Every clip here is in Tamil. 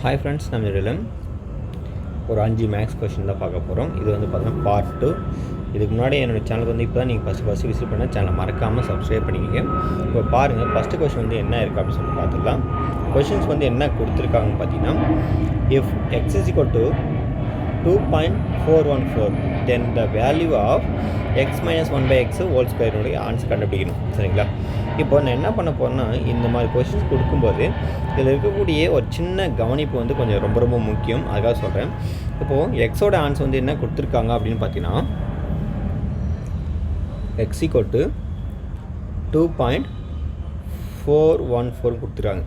ஹாய் ஃப்ரெண்ட்ஸ், நம்ம இதில் ஒரு 5 மேக்ஸ் கொஷின் தான் பார்க்க போகிறோம். இது வந்து பார்த்தீங்கன்னா பார்ட் 2. இதுக்கு முன்னாடி என்னோடய சேனலுக்கு வந்து இப்போ தான் நீங்கள் ஃபஸ்ட்டு விசிட் பண்ண சேனலை மறக்காமல் சப்ஸ்கிரைப் பண்ணிக்கிங்க. இப்போ பாருங்கள், ஃபஸ்ட்டு கொஷின் வந்து என்ன இருக்குது அப்படின்னு சொல்லி பார்த்துக்கலாம். கொஷின்ஸ் வந்து என்ன கொடுத்துருக்காங்கன்னு பார்த்தீங்கன்னா, if X is equal to 2.414 then the value of X minus 1/x whole ஸ்கொயருடைய ஆன்சர் கண்டுபிடிக்கணும். சரிங்களா? இப்போ நான் என்ன பண்ண போகிறேன்னா, இந்த மாதிரி கொஷின்ஸ் கொடுக்கும்போது இதில் இருக்கக்கூடிய ஒரு சின்ன கவனிப்பு வந்து கொஞ்சம் ரொம்ப ரொம்ப முக்கியம். அதுக்காக சொல்கிறேன். இப்போது எக்ஸோட ஆன்சர் வந்து என்ன கொடுத்துருக்காங்க அப்படின்னு பார்த்தீங்கன்னா, எக்ஸ் ஈக்குவல் டு 2.414 கொடுத்துருக்காங்க.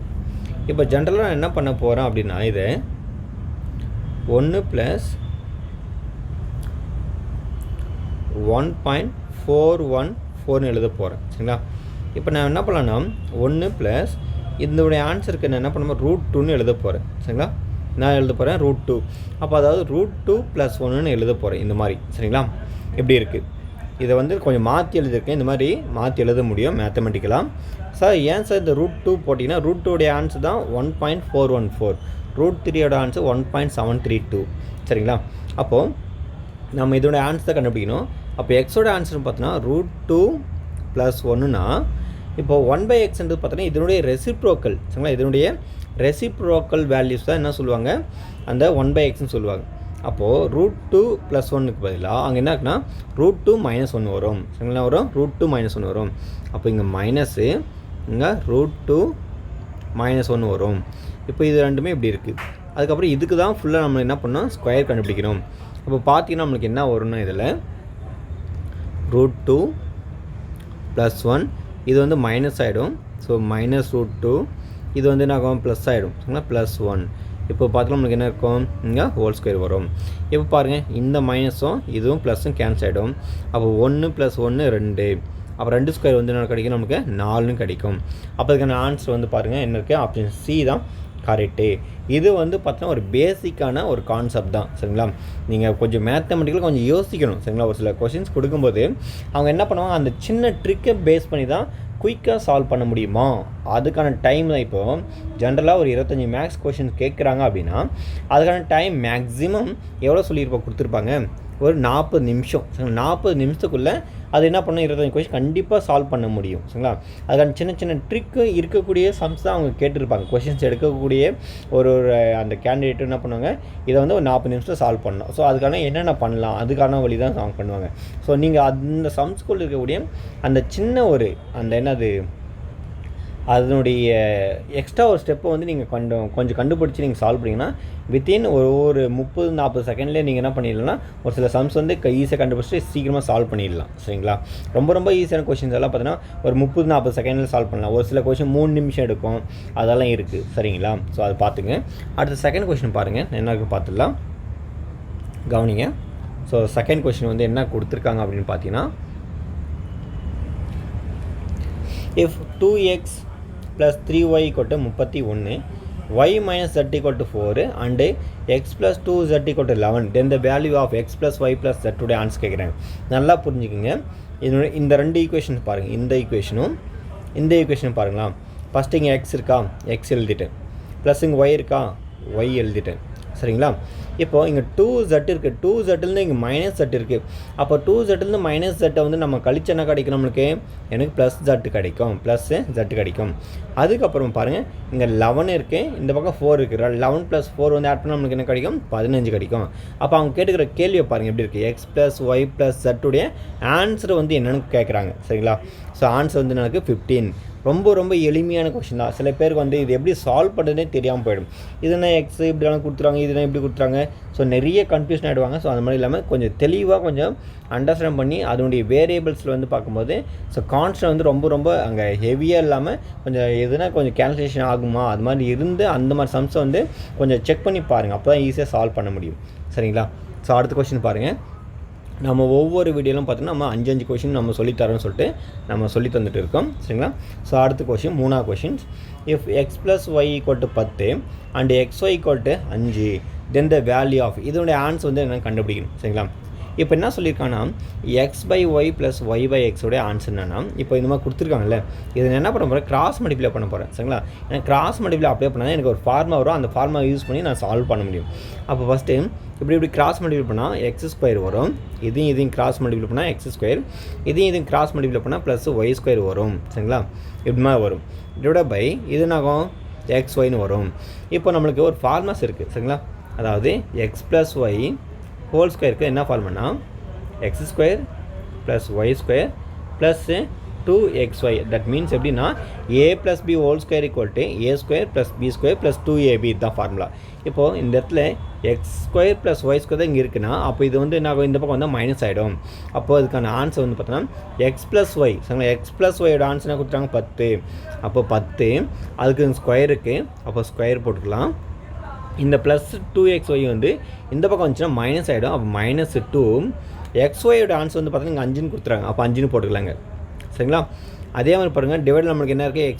இப்போ ஜென்ரலாக நான் என்ன பண்ண போகிறேன் அப்படின்னா, இதை 1 + 1.414 எழுத போகிறேன். சரிங்களா? இப்போ நான் என்ன பண்ணலான்னா, 1 + இதனுடைய ஆன்சருக்கு நான் என்ன பண்ணுவேன், √2ன்னு எழுத போகிறேன். சரிங்களா? நான் எழுத போகிறேன் √2. அப்போ அதாவது √2 + 1ன்னு எழுத போகிறேன். இந்த மாதிரி. சரிங்களா? எப்படி இருக்குது, இதை வந்து கொஞ்சம் மாற்றி எழுதியிருக்கேன். இந்த மாதிரி மாற்றி எழுத முடியும் மேத்தமெட்டிக்கலாக. சார் ஏன் சார் இந்த √2 போட்டிங்கன்னா, √2உடைய ஆன்சர் தான் 1.414, √3யோட ஆன்சர் 1.732. சரிங்களா? அப்போது நம்ம இதோட ஆன்சர் தான் கண்டுபிடிக்கணும். அப்போ எக்ஸோட ஆன்சர்னு பார்த்தோன்னா √2 + 1னா, இப்போது 1/xன்றது பார்த்தோன்னா இதனுடைய ரெசிப்ரோக்கல். சரிங்களா? இதனுடைய ரெசிப்ரோக்கல் வேல்யூஸ் தான் என்ன சொல்லுவாங்க, அந்த 1/xன்னு சொல்லுவாங்க. அப்போது √2 + 1க்கு பதிலாக அங்கே என்ன இருக்குன்னா √2 - 1 வரும். சரிங்களா? வரும் √2 - 1 வரும். அப்போ இங்கே மைனஸு, இங்கே √2 - 1 வரும். இப்போ இது ரெண்டுமே இப்படி இருக்குது. அதுக்கப்புறம் இதுக்கு தான் ஃபுல்லாக நம்ம என்ன பண்ணோம், ஸ்கொயர் கண்டுபிடிக்கணும். அப்போ பார்த்தீங்கன்னா நம்மளுக்கு என்ன வரும்னா, இதில் √2 + 1 இது வந்து மைனஸ் ஆகிடும். ஸோ -√2 இது வந்து என்ன ஆகும், ப்ளஸ் ஆகிடும். சரிங்களா? +1. இப்போ பார்த்தோம்னா நம்மளுக்கு என்ன இருக்கும், இங்கே ஹோல் ஸ்கொயர் வரும். இப்போ பாருங்கள், இந்த மைனஸும் இதுவும் ப்ளஸும் கேன்சல் ஆகிடும். அப்போ 1 + 1 2. அப்போ 2 ஸ்கொயர் வந்து என்ன கிடைக்கும், நமக்கு 4ன்னு கிடைக்கும். அப்போ இதுக்கான ஆன்சர் வந்து பாருங்கள் என்ன இருக்குது, ஆப்ஷன் சி தான் கரெக்டு. இது வந்து பார்த்தீங்கன்னா ஒரு பேசிக்கான ஒரு கான்செப்ட் தான். சரிங்களா? நீங்கள் கொஞ்சம் மேத்தமெட்டிக்கலாக கொஞ்சம் யோசிக்கணும். சரிங்களா? ஒரு சில கொஷின்ஸ் கொடுக்கும்போது அவங்க என்ன பண்ணுவாங்க, அந்த சின்ன ட்ரிக்கை பேஸ் பண்ணி தான் குயிக்காக சால்வ் பண்ண முடியுமா, அதுக்கான டைம் தான். இப்போது ஜென்ரலாக ஒரு 25 மேக்ஸ் கொஷின்ஸ் கேட்குறாங்க அப்படின்னா அதுக்கான டைம் மேக்ஸிமம் எவ்வளோ சொல்லியிருப்போம், கொடுத்துருப்பாங்க ஒரு 40 நிமிஷம். சரிங்களா? 40 நிமிஷத்துக்குள்ளே அது என்ன பண்ணணும், 25 கொஷின் கண்டிப்பாக சால்வ் பண்ண முடியும். சரிங்களா? அதுக்கான சின்ன சின்ன ட்ரிக்கு இருக்கக்கூடிய சம்ஸ் தான் அவங்க கேட்டிருப்பாங்க. கொஷின்ஸ் எடுக்கக்கூடிய ஒரு அந்த கேண்டிடேட் என்ன பண்ணுவாங்க, இதை வந்து ஒரு 40 நிமிஷத்தில் சால்வ் பண்ணணும். ஸோ அதுக்கான என்னென்ன பண்ணலாம், அதுக்கான வழி தான் அவங்க பண்ணுவாங்க. ஸோ நீங்கள் அந்த சம்ஸ்குள்ளே இருக்கக்கூடிய அந்த சின்ன ஒரு அந்த என்னது அதனுடைய எக்ஸ்ட்ரா ஒரு ஸ்டெப்பை வந்து நீங்கள் கொஞ்சம் கண்டுபிடிச்சி நீங்கள் சால்வ் பண்ணிங்கன்னா வித்தின் ஒரு 30-40 செகண்ட்லேயே நீங்கள் என்ன பண்ணிடலாம்னா ஒரு சில சம்ஸ் வந்து ஈஸியாக கண்டுபிடிச்சி சீக்கிரமாக சால்வ் பண்ணிடலாம். சரிங்களா? ரொம்ப ரொம்ப ஈஸியான கொஷின்ஸ் எல்லாம் பார்த்தீங்கன்னா ஒரு 30-40 செகண்டில் சால்வ் பண்ணலாம். ஒரு சில கொஷின் 3 நிமிஷம் எடுக்கும். அதெல்லாம் இருக்குது. சரிங்களா? ஸோ அது பார்த்துங்க. அடுத்த செகண்ட் கொஷின் பாருங்கள், என்ன இருக்குது பார்த்துடலாம், கவனிங்க. ஸோ செகண்ட் கொஷின் வந்து என்ன கொடுத்துருக்காங்க அப்படின்னு பார்த்தீங்கன்னா, if 2x + 3y = 31, y - z = 4 and x + 2z = 11, then the value of x + y + z உடைய ஆன்சர் கேட்குறாங்க. நல்லா புரிஞ்சுக்குங்க. இந்த ரெண்டு ஈக்குவேஷன் பாருங்கள், இந்த ஈக்குவேஷனும் பாருங்களா. ஃபஸ்ட்டு இங்கே எக்ஸ் இருக்கா, எக்ஸ் எழுதிட்டேன். ப்ளஸ் இங்கே ஒய் இருக்கா, ஒய் எழுதிட்டேன். சரிங்களா? இப்போது இங்கே 2z இருக்குது, 2zலேருந்து இங்கே -z இருக்குது. அப்போ 2zலேருந்து -z வந்து நம்ம கழிச்சு என்ன கிடைக்கும், நம்மளுக்கு எனக்கு +z கிடைக்கும், +z கிடைக்கும். அதுக்கப்புறம் பாருங்கள், இங்கே 11 இருக்குது, இந்த பக்கம் 4 இருக்குது. 11 + 4 வந்து ஆட் பண்ணால் நம்மளுக்கு என்ன கிடைக்கும், 15 கிடைக்கும். அப்போ அவங்க கேட்டுக்கிற கேள்வியை பாருங்கள் எப்படி இருக்குது, x + y + z உடைய ஆன்சர் வந்து என்னென்னு கேட்குறாங்க. சரிங்களா? ஸோ ஆன்சர் வந்து எனக்கு 15. ரொம்ப ரொம்ப எளிமையான கொஷின் தான். சில பேருக்கு வந்து இது எப்படி சால்வ் பண்ணுறதுனே தெரியாமல் போயிடும். இதுனா எக்ஸ் இப்படிலாம் கொடுத்துறாங்க, இதுனா இப்படி கொடுத்துறாங்க. ஸோ நிறைய கன்ஃபியூஷன் ஆகிடுவாங்க. ஸோ அந்த மாதிரி இல்லாமல் கொஞ்சம் தெளிவாக கொஞ்சம் அண்டர்ஸ்டாண்ட் பண்ணி அதனுடைய வேரியபிள்ஸில் வந்து பார்க்கும்போது ஸோ கான்ஸ்டன்ட் வந்து ரொம்ப ரொம்ப அங்கே ஹெவியாக இல்லாமல் கொஞ்சம் எதுனா கொஞ்சம் கேல்குலேஷன் ஆகுமா அது மாதிரி இருந்து அந்த மாதிரி சம்ஸை வந்து கொஞ்சம் செக் பண்ணி பாருங்கள். அப்போ தான் ஈஸியாக சால்வ் பண்ண முடியும். சரிங்களா? ஸோ அடுத்த கொஷின் பாருங்கள். நம்ம ஒவ்வொரு வீடியோலும் பார்த்தோன்னா நம்ம 5 கொஷின் நம்ம சொல்லித்தரோன்னு சொல்லிட்டு நம்ம சொல்லி தந்துட்டு இருக்கோம். சரிங்களா? ஸோ அடுத்த கொஷின், 3ஆவது questions, if x + y = 10 and xy = 5 then the value of, இதனுடைய ஆன்சர் வந்து என்ன கண்டுபிடிக்கணும். சரிங்களா? இப்போ என்ன சொல்லியிருக்காங்கன்னா x/y + y/x உடைய ஆன்சர் என்னன்னா இப்போ இந்த மாதிரி கொடுத்துருக்காங்கல்ல இதை என்ன பண்ண போகிறேன் கிராஸ் மல்டிப்ளை பண்ண போகிறேன் சரிங்களா. ஏன்னா கிராஸ் மல்டிப்ளை அப்ளை பண்ணால் எனக்கு ஒரு ஃபார்முலா வரும், அந்த ஃபார்முலா யூஸ் பண்ணி நான் சால்வ் பண்ண முடியும். அப்போ ஃபஸ்ட்டு இப்படி கிராஸ் மல்டிப்ளை பண்ணால் x² வரும், இதையும் கிராஸ் மல்டிப்ளை பண்ணால் x², இதையும் கிராஸ் மல்டிப்ளை பண்ணால் +y² வரும் சரிங்களா. இப்படி மாதிரி வரும். டிவைட் பை இது என்னாகும் xyன்னு வரும். இப்போ நம்மளுக்கு ஒரு ஃபார்முலாஸ் இருக்குது சரிங்களா. அதாவது x + y ஹோல் ஸ்கொயருக்கு என்ன ஃபார்முலானா x² + y² + 2xy. That means எப்படின்னா a + b whole square = a² + b² + 2ab இதுதான் ஃபார்முலா. இப்போது இந்த இடத்துல x² + y² தான் இங்கே இருக்குன்னா அப்போ இது வந்து என்ன இந்த பக்கம் வந்து மைனஸ் ஆகிடும். அப்போது அதுக்கான ஆன்சர் வந்து பார்த்தோன்னா x + y சரிங்களா. x + y ஆன்சர் என்ன கொடுத்துட்டாங்க 10. அப்போ 10 அதுக்கு ஸ்கொயர் இருக்குது, அப்போ ஸ்கொயர் போட்டுக்கலாம். இந்த +2xy வந்து இந்த பக்கம் வந்துச்சுன்னா மைனஸ் ஆகிடும். அப்போ -2 xy ஆன்சர் வந்து பார்த்தீங்கன்னா இங்கே 5ன்னு கொடுத்துறாங்க, அப்போ 5ன்னு போட்டுக்கலாங்க சரிங்களா. அதே மாதிரி பாருங்கள் டிவைட் நம்மளுக்கு என்ன இருக்குது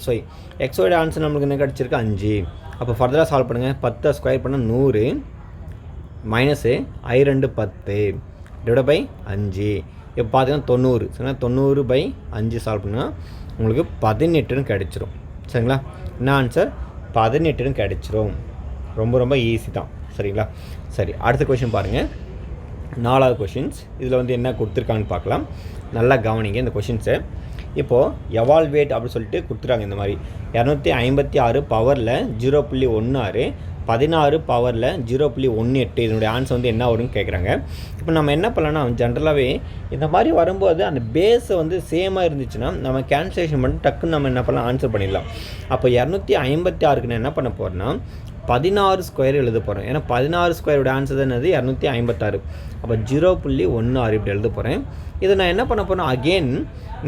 xy ஆன்சர் நம்மளுக்கு என்ன கிடச்சிருக்கு 5. அப்போ ஃபர்தராக சால்வ் பண்ணுங்கள். 10 ஸ்கொயர் பண்ணால் 100 மைனஸு i2 10 டிவைட் பை 5. இப்போ பார்த்தீங்கன்னா 90 சரிங்களா. 90/5 சால்வ் பண்ணால் உங்களுக்கு 18ன்னு கிடச்சிரும் சரிங்களா. என்ன ஆன்சர் 18ன்னு கிடச்சிரும். ரொம்ப ஈஸி தான் சரிங்களா. சரி அடுத்த கொஷின் பாருங்கள். 4வது கொஷின்ஸ். இதில் வந்து என்ன கொடுத்துருக்காங்கன்னு பார்க்கலாம். நல்லா கவனிங்க இந்த கொஷின்ஸை. இப்போது எவால்வேட் அப்படின்னு சொல்லிட்டு கொடுத்துருக்காங்க. இந்த மாதிரி 256 பவரில் 0.16, 16 பவரில் 0.18 இதனுடைய ஆன்சர் வந்து என்ன வரும்னு கேட்குறாங்க. இப்போ நம்ம என்ன பண்ணலாம்னா ஜென்ரலாகவே இந்த மாதிரி வரும்போது அந்த பேஸை வந்து சேமாக இருந்துச்சுன்னா நம்ம கேன்சலேஷன் பண்ணி டக்குன்னு நம்ம என்ன பண்ணலாம் ஆன்சர் பண்ணிடலாம். அப்போ 256க்கு நான் என்ன பண்ண போகிறேன்னா 16 ஸ்கொயர் எழுத போகிறேன். ஏன்னா 16 ஸ்கொயரோட ஆன்சர் தான் என்னது 256. அப்போ 0.16 இப்படி எழுத போகிறேன். இதை நான் என்ன பண்ண போகிறேன் அகெயின்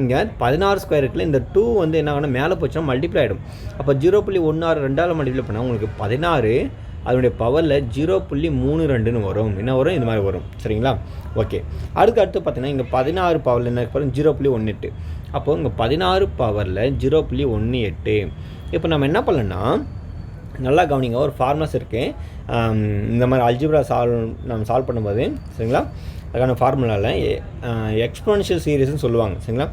இங்கே 16 ஸ்கொயருக்குள்ள இந்த 2 வந்து என்ன ஆகணும் மேலே போச்சுன்னா மல்டிப்ளை ஆகிடும். அப்போ 0.16 2ஆல் மல்டிப்ளை பண்ணால் உங்களுக்கு 16 அதனுடைய பவரில் 0.32ன்னு வரும். என்ன வரும் இந்த மாதிரி வரும் சரிங்களா. ஓகே அடுத்து பார்த்தீங்கன்னா இங்கே 16 பவரில் என்ன பாருங்கள் 0.18. அப்போது இங்கே 16 பவரில் 0.18. இப்போ நம்ம என்ன பண்ணலன்னா நல்லா கவனிங்க ஒரு ஃபார்முலாஸ் இருக்குது. இந்த மாதிரி அல்ஜிப்ரா நம்ம சால்வ் பண்ணும்போது சரிங்களா அதுக்கான ஃபார்முலாவில் எக்ஸ்போனன்ஷியல் சீரீஸ்ன்னு சொல்லுவாங்க சரிங்களா.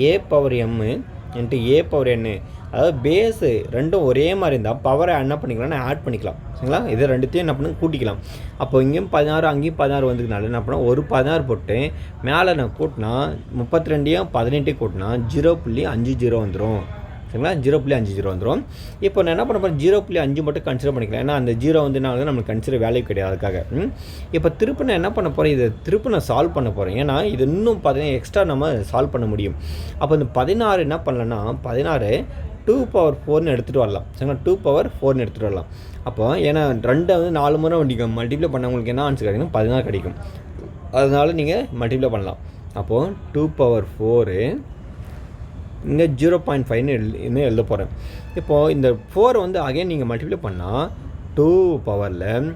a/m × a/n அதாவது பேஸு ரெண்டும் ஒரே மாதிரி இருந்தால் பவரை என்ன பண்ணிக்கலாம்னா ஆட் பண்ணிக்கலாம் சரிங்களா. இதை ரெண்டுத்தையும் என்ன பண்ண கூட்டிக்கலாம். அப்போ இங்கேயும் 16 அங்கேயும் 16 வந்ததுனால என்ன பண்ணால் ஒரு 16 போட்டு மேலே நான் கூட்டினா 32 18 கூட்டினா 0.50 வந்துடும் சரிங்களா. 0.50 வந்துடும். இப்போ நான் என்ன பண்ண போகிறேன் 0.5 மட்டும் கன்சிடர் பண்ணிக்கலாம். ஏன்னா அந்த 0 வந்து நான் நம்மளுக்கு கன்சிடர் வேல்யூ கிடையாது அதுக்காக. இப்போ திருப்பி நான் என்ன பண்ண போகிறேன் இதை திருப்பி நான் சால்வ் பண்ண போகிறேன். ஏன்னா இது இன்னும் பார்த்தீங்கன்னா எக்ஸ்ட்ரா நம்ம சால்வ் பண்ண முடியும். அப்போ இந்த 16 என்ன பண்ணலன்னா 16 2/4ன்னு எடுத்துகிட்டு வரலாம் சரிங்களா. 2/4ன்னு எடுத்துகிட்டு வரலாம். அப்போ ஏன்னா 2 வந்து 4 முறை வண்டிக்கும் மல்டிப்ளை பண்ண உங்களுக்கு என்ன ஆன்சர் கிடைக்கும் 16 கிடைக்கும். அதனால நீங்கள் மல்டிப்ளை பண்ணலாம். அப்போது 2/4 இங்கே 0.5ன்னு எழுத போகிறேன். இப்போது இந்த 4 வந்து அகைன் நீங்கள் மல்டிப்ளை பண்ணால் 2 பவரில்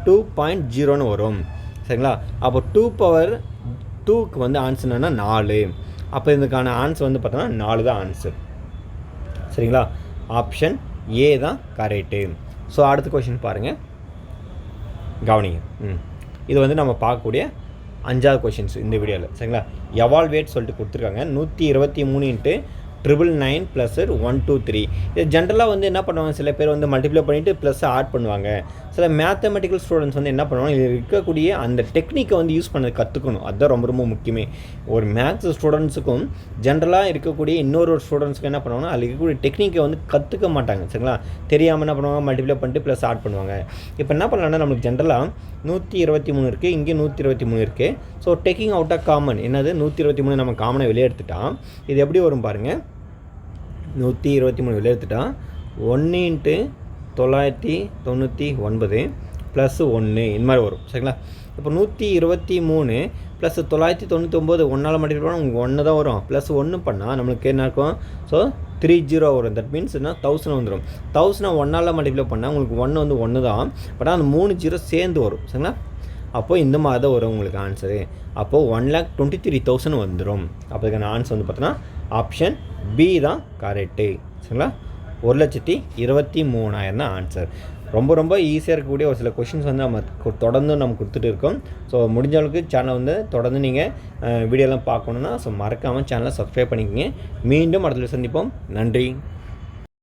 2.0ன்னு வரும் சரிங்களா. அப்போ 2/2க்கு வந்து ஆன்சர் என்னன்னா 4. அப்போ இதுக்கான ஆன்சர் வந்து பார்த்தோன்னா 4 தான் ஆன்சர் சரிங்களா. ஆப்ஷன் ஏ தான் கரெக்டு. ஸோ அடுத்த கொஷின் பாருங்கள் கவனிங்க. இது வந்து நம்ம பார்க்கக்கூடிய 5வது கொஷின்ஸ் இந்த வீடியோவில் சரிங்களா. எவால்வேட் சொல்லிட்டு கொடுத்துருக்காங்க. 123 × 999 + 1 2 3. இது ஜென்ரலாக வந்து என்ன பண்ணுவாங்க சில பேர் வந்து மல்டிப்ளை பண்ணிவிட்டு ப்ளஸ் ஆட் பண்ணுவாங்க. சில மேத்தமெட்டிக்கல் ஸ்டூடெண்ட்ஸ் வந்து என்ன பண்ணுவாங்க இது இருக்கக்கூடிய அந்த டெக்னிக்கை வந்து யூஸ் பண்ண கற்றுக்கணும். அதுதான் ரொம்ப முக்கியமே. ஒரு மேத்ஸ் ஸ்டூடெண்ட்ஸுக்கும் ஜென்ரலாக இருக்கக்கூடிய இன்னொரு ஸ்டூடெண்ட்ஸுக்கு என்ன பண்ணுவாங்கன்னா அதில் இருக்கக்கூடிய டெக்னிக்கை வந்து கற்றுக்க மாட்டாங்க சரிங்களா. தெரியாமல் என்ன பண்ணுவாங்க மல்டிப்ளை பண்ணிட்டு ப்ளஸ் ஆட் பண்ணுவாங்க. இப்போ என்ன பண்ணலாம்னா நம்மளுக்கு ஜென்ரலாக 123 இருக்குது, இங்கே 123 இருக்குது. So taking out of common என்னது 123 நம்ம காமனை வெளியே எடுத்துட்டால் இது எப்படி வரும் பாருங்கள். 123 வெளியே எடுத்துட்டால் 1 × 999 + 1 இந்த மாதிரி வரும் சரிங்களா. இப்போ 123 + 999 1ஆல் மல்டிப்ளை பண்ணால் உங்களுக்கு 1 தான் வரும். ப்ளஸ் 1 பண்ணால் நம்மளுக்கு என்ன இருக்கும் ஸோ 30 வரும். தட் மீன்ஸ் என்ன 1000 வந்துடும். 1000 1ஆல் மல்டிப்ளை பண்ணால் உங்களுக்கு 1 வந்து 1 தான். பட் அந்த 3 0 சேர்ந்து வரும் சரிங்களா. அப்போது இந்த மாதிரி தான் வரும் உங்களுக்கு ஆன்சரு. அப்போது 1,23,000 வந்துடும். அப்போ இதுக்கான ஆன்சர் வந்து பார்த்தோன்னா ஆப்ஷன் பி தான் கரெக்டு சரிங்களா. 1,23,000 தான் ஆன்சர். ரொம்ப ரொம்ப ஈஸியாக இருக்கக்கூடிய ஒரு சில கொஷின்ஸ் வந்து நம்ம தொடர்ந்து நம்ம கொடுத்துட்டு இருக்கோம். ஸோ முடிஞ்ச அளவுக்கு சேனலை வந்து தொடர்ந்து நீங்கள் வீடியோலாம் பார்க்கணுன்னா ஸோ மறக்காமல் சேனலை சப்ஸ்கிரைப் பண்ணிக்கோங்க. மீண்டும் அடுத்த சந்திப்போம். நன்றி.